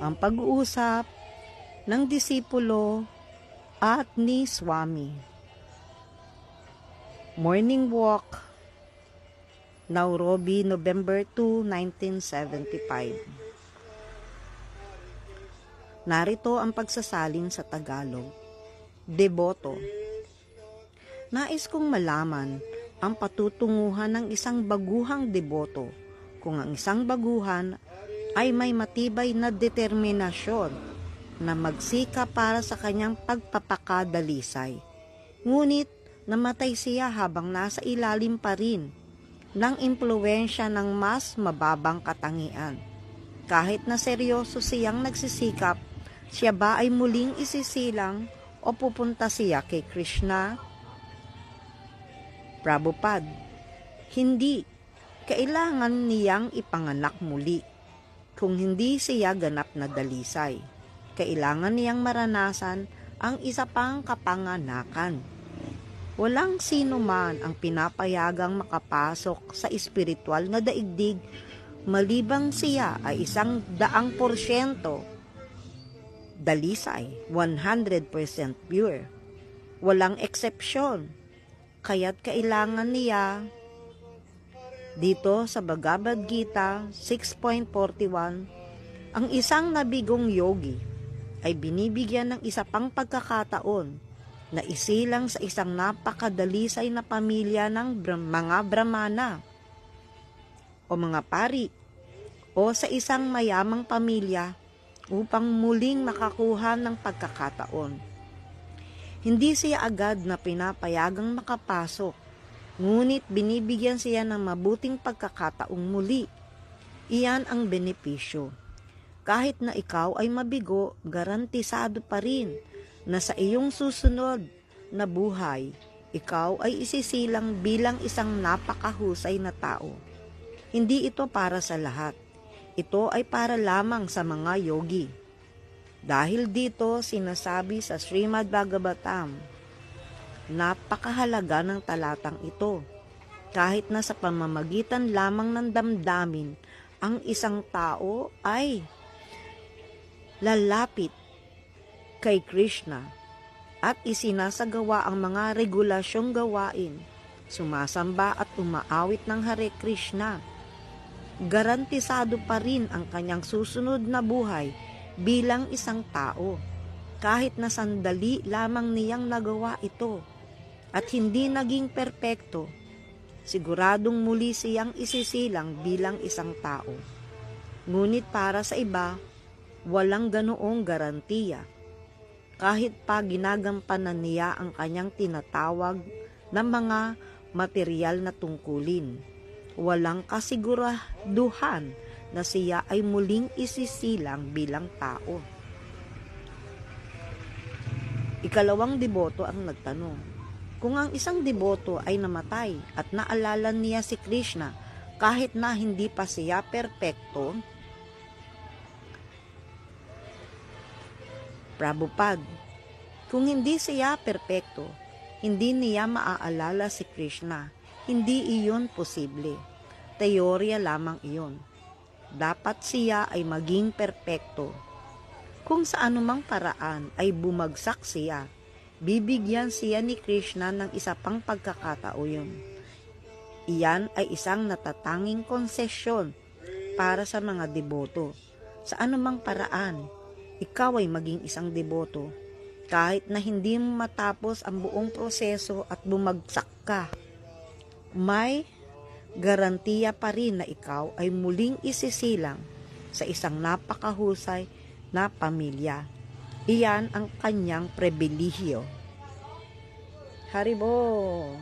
ang pag-uusap ng disipulo at ni Swami. Morning Walk, Nairobi, November 2, 1975. Narito ang pagsasalin sa Tagalog. Deboto. Nais kong malaman ang patutunguhan ng isang baguhang deboto kung ang isang baguhan ay may matibay na determinasyon na magsika para sa kanyang pagpapakadalisay. Ngunit namatay siya habang nasa ilalim pa rin ng impluwensya ng mas mababang katangian. Kahit na seryoso siyang nagsisikap, siya ba ay muling isisilang o pupunta siya kay Krishna? Prabhupada, hindi. Kailangan niyang ipanganak muli. Kung hindi siya ganap na dalisay, kailangan niyang maranasan ang isa pang kapanganakan. Walang sino man ang pinapayagang makapasok sa espiritual na daigdig malibang siya ay 100% dalisay, 100% pure. Walang eksepsyon. Kaya't kailangan niya dito sa Bhagavad Gita 6.41, ang isang nabigong yogi ay binibigyan ng isa pang pagkakataon na isilang sa isang napakadalisay na pamilya ng mga Brahmana o mga pari o sa isang mayamang pamilya upang muling makakuha ng pagkakataon. Hindi siya agad na pinapayagang makapasok, ngunit binibigyan siya ng mabuting pagkakataong muli. Iyan ang benepisyo. Kahit na ikaw ay mabigo, garantisado pa rin na sa iyong susunod na buhay, ikaw ay isisilang bilang isang napakahusay na tao. Hindi ito para sa lahat. Ito ay para lamang sa mga yogi. Dahil dito sinasabi sa Srimad Bhagavatam, napakahalaga ng talatang ito. Kahit na sa pamamagitan lamang ng damdamin, ang isang tao ay lalapit kay Krishna at isinasagawa ang mga regulasyong gawain, sumasamba at umaawit ng Hare Krishna. Garantisado pa rin ang kanyang susunod na buhay bilang isang tao, kahit na sandali lamang niyang nagawa ito at hindi naging perpekto, siguradong muli siyang isisilang bilang isang tao. Ngunit para sa iba, walang ganoong garantiya. Kahit pa ginagampanan niya ang kanyang tinatawag na mga material na tungkulin, walang kasiguraduhan na siya ay muling isisilang bilang tao. Ikalawang deboto ang nagtanong, kung ang isang deboto ay namatay at naalala niya si Krishna kahit na hindi pa siya perpekto, Prabhupada, kung hindi siya perpekto, hindi niya maaalala si Krishna. Hindi iyon posible. Teorya lamang iyon. Dapat siya ay maging perpekto. Kung sa anumang paraan ay bumagsak siya, bibigyan siya ni Krishna ng isa pang pagkakataon. Iyan ay isang natatanging konsesyon para sa mga deboto. Sa anumang paraan, ikaw ay maging isang deboto, kahit na hindi mo matapos ang buong proseso at bumagsak ka. May garantiya pa rin na ikaw ay muling isisilang sa isang napakahusay na pamilya. Iyan ang kanyang pribilehiyo. Haribo!